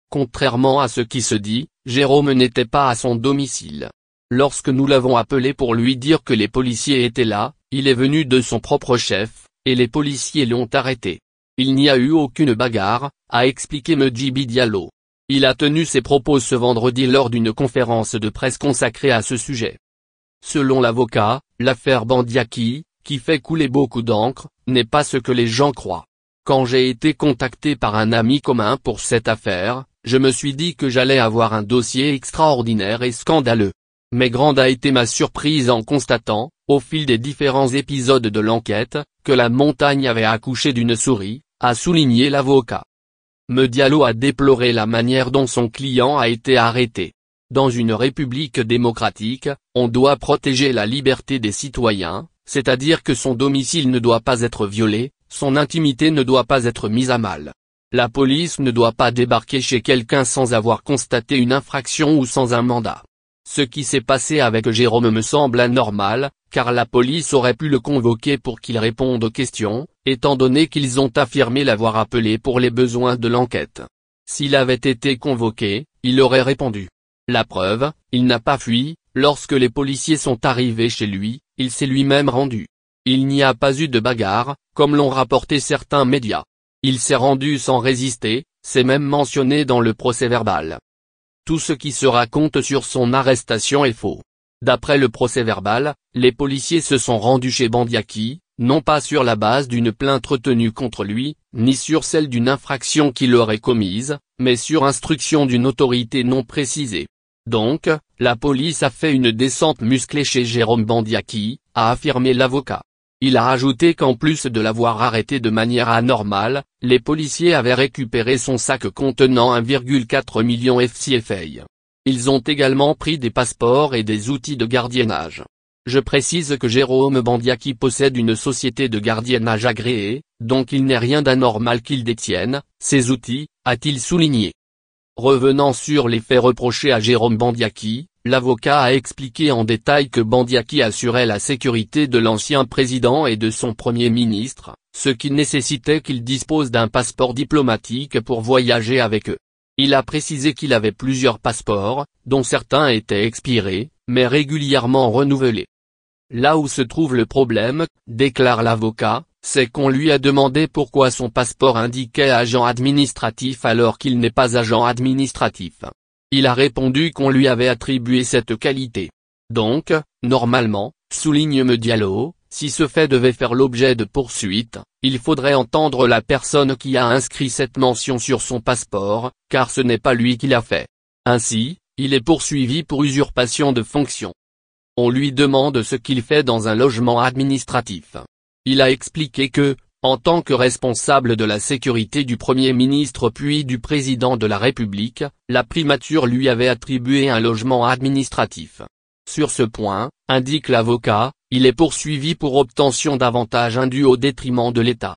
Contrairement à ce qui se dit, Jérôme n'était pas à son domicile. Lorsque nous l'avons appelé pour lui dire que les policiers étaient là, il est venu de son propre chef, et les policiers l'ont arrêté. Il n'y a eu aucune bagarre, a expliqué Modibo Diallo. Il a tenu ses propos ce vendredi lors d'une conférence de presse consacrée à ce sujet. Selon l'avocat, l'affaire Bandiaki, qui fait couler beaucoup d'encre, n'est pas ce que les gens croient. Quand j'ai été contacté par un ami commun pour cette affaire, je me suis dit que j'allais avoir un dossier extraordinaire et scandaleux. Mais grande a été ma surprise en constatant, au fil des différents épisodes de l'enquête, que la montagne avait accouché d'une souris, a souligné l'avocat. Diallo a déploré la manière dont son client a été arrêté. Dans une république démocratique, on doit protéger la liberté des citoyens, c'est-à-dire que son domicile ne doit pas être violé, son intimité ne doit pas être mise à mal. La police ne doit pas débarquer chez quelqu'un sans avoir constaté une infraction ou sans un mandat. Ce qui s'est passé avec Jérôme me semble anormal, car la police aurait pu le convoquer pour qu'il réponde aux questions, étant donné qu'ils ont affirmé l'avoir appelé pour les besoins de l'enquête. S'il avait été convoqué, il aurait répondu. La preuve, il n'a pas fui, lorsque les policiers sont arrivés chez lui, il s'est lui-même rendu. Il n'y a pas eu de bagarre, comme l'ont rapporté certains médias. Il s'est rendu sans résister, c'est même mentionné dans le procès-verbal. Tout ce qui se raconte sur son arrestation est faux. D'après le procès-verbal, les policiers se sont rendus chez Bandiaki, non pas sur la base d'une plainte retenue contre lui, ni sur celle d'une infraction qu'il aurait commise, mais sur instruction d'une autorité non précisée. Donc, la police a fait une descente musclée chez Jérôme Bandiaki, a affirmé l'avocat. Il a ajouté qu'en plus de l'avoir arrêté de manière anormale, les policiers avaient récupéré son sac contenant 1,4 million CFA. Ils ont également pris des passeports et des outils de gardiennage. Je précise que Jérôme Bandiaki possède une société de gardiennage agréée, donc il n'est rien d'anormal qu'il détienne ces outils, a-t-il souligné. Revenant sur les faits reprochés à Jérôme Bandiaki, l'avocat a expliqué en détail que Bandiaki assurait la sécurité de l'ancien président et de son premier ministre, ce qui nécessitait qu'il dispose d'un passeport diplomatique pour voyager avec eux. Il a précisé qu'il avait plusieurs passeports, dont certains étaient expirés, mais régulièrement renouvelés. Là où se trouve le problème, déclare l'avocat, c'est qu'on lui a demandé pourquoi son passeport indiquait agent administratif alors qu'il n'est pas agent administratif. Il a répondu qu'on lui avait attribué cette qualité. Donc, normalement, souligne Diallo, si ce fait devait faire l'objet de poursuites, il faudrait entendre la personne qui a inscrit cette mention sur son passeport, car ce n'est pas lui qui l'a fait. Ainsi, il est poursuivi pour usurpation de fonction. On lui demande ce qu'il fait dans un logement administratif. Il a expliqué que, en tant que responsable de la sécurité du Premier ministre puis du Président de la République, la primature lui avait attribué un logement administratif. Sur ce point, indique l'avocat, il est poursuivi pour obtention d'avantages indus au détriment de l'État.